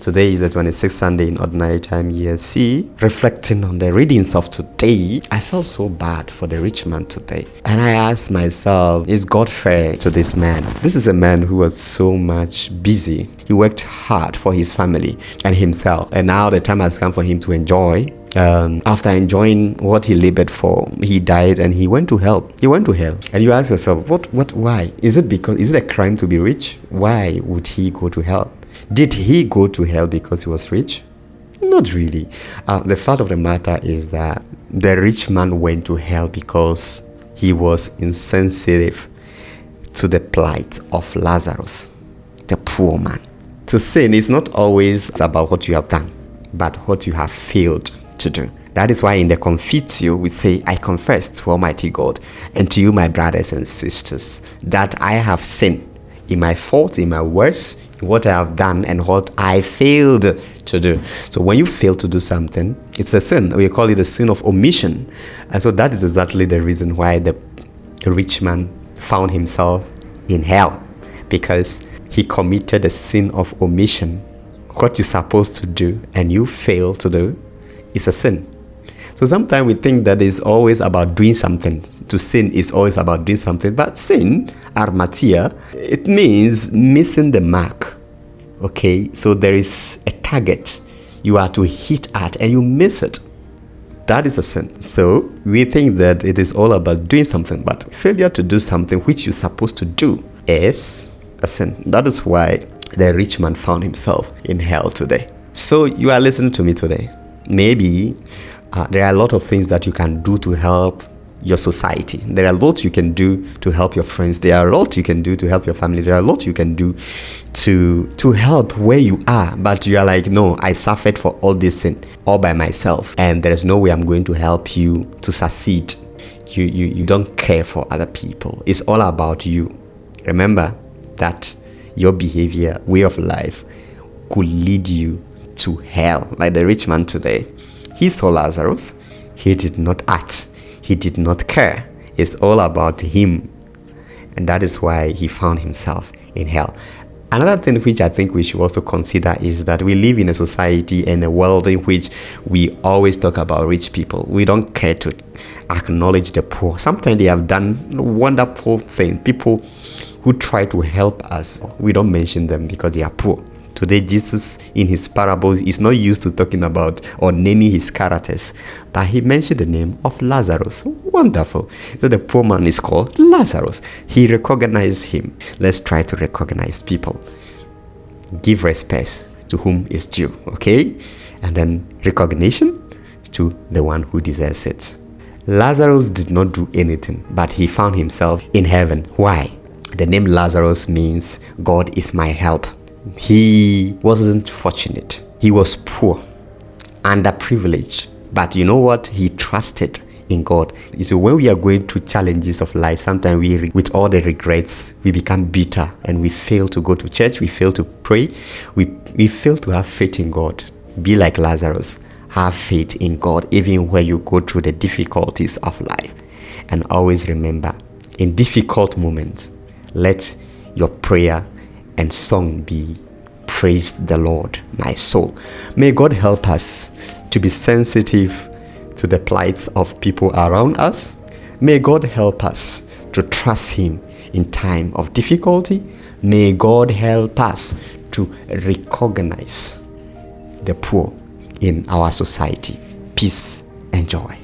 Today is the 26th Sunday in Ordinary Time Year C. Reflecting on the readings of today, I felt so bad for the rich man today. And I asked myself, is God fair to this man? This is a man who was so much busy. He worked hard for his family and himself. And now the time has come for him to enjoy. After enjoying what he labored for, he died and he went to hell. He went to hell. And you ask yourself, why? Is it a crime to be rich? Why would he go to hell? Did he go to hell because he was rich? Not really. The fact of the matter is that the rich man went to hell because he was insensitive to the plight of Lazarus, the poor man. To sin is not always about what you have done, but what you have failed to do. That is why in the Confitio we say, I confess to Almighty God and to you, my brothers and sisters, that I have sinned in my faults, in my words, in what I have done and what I failed to do. So when you fail to do something, it's a sin. We call it a sin of omission. And so that is exactly the reason why the rich man found himself in hell, because he committed a sin of omission. What you're supposed to do and you fail to do is a sin. So sometimes we think that it's always about doing something. To sin is always about doing something. But sin, armatia, it means missing the mark. Okay, so there is a target you are to hit at and you miss it. That is a sin. So we think that it is all about doing something, but failure to do something which you're supposed to do is a sin. That is why the rich man found himself in hell today. So you are listening to me today. Maybe there are a lot of things that you can do to help your society. There are a lot you can do to help your friends. There are a lot you can do to help your family. There are a lot you can do to help where you are. But you are like, no, I suffered for all this sin all by myself, and there is no way I'm going to help you to succeed. You don't care for other people. It's all about you. Remember that your behavior, way of life could lead you to hell. Like the rich man today, he saw Lazarus, he did not act, he did not care. It's all about him, and that is why he found himself in hell. Another thing which I think we should also consider is that we live in a society and a world in which we always talk about rich people. We don't care to acknowledge the poor. Sometimes they have done wonderful things. People who try to help us, we don't mention them because they are poor. Today, Jesus, in his parables, is not used to talking about or naming his characters, but he mentioned the name of Lazarus. Wonderful. So the poor man is called Lazarus. He recognized him. Let's try to recognize people. Give respect to whom is due, okay? And then recognition to the one who deserves it. Lazarus did not do anything, but he found himself in heaven. Why? The name Lazarus means God is my help. He wasn't fortunate. He was poor, underprivileged. But you know what? He trusted in God. So when we are going through challenges of life, sometimes with all the regrets, we become bitter and we fail to go to church. We fail to pray. We fail to have faith in God. Be like Lazarus. Have faith in God even when you go through the difficulties of life. And always remember, in difficult moments, let your prayer and song be, praise the Lord, my soul. May God help us to be sensitive to the plights of people around us. May God help us to trust him in time of difficulty. May God help us to recognize the poor in our society. Peace and joy.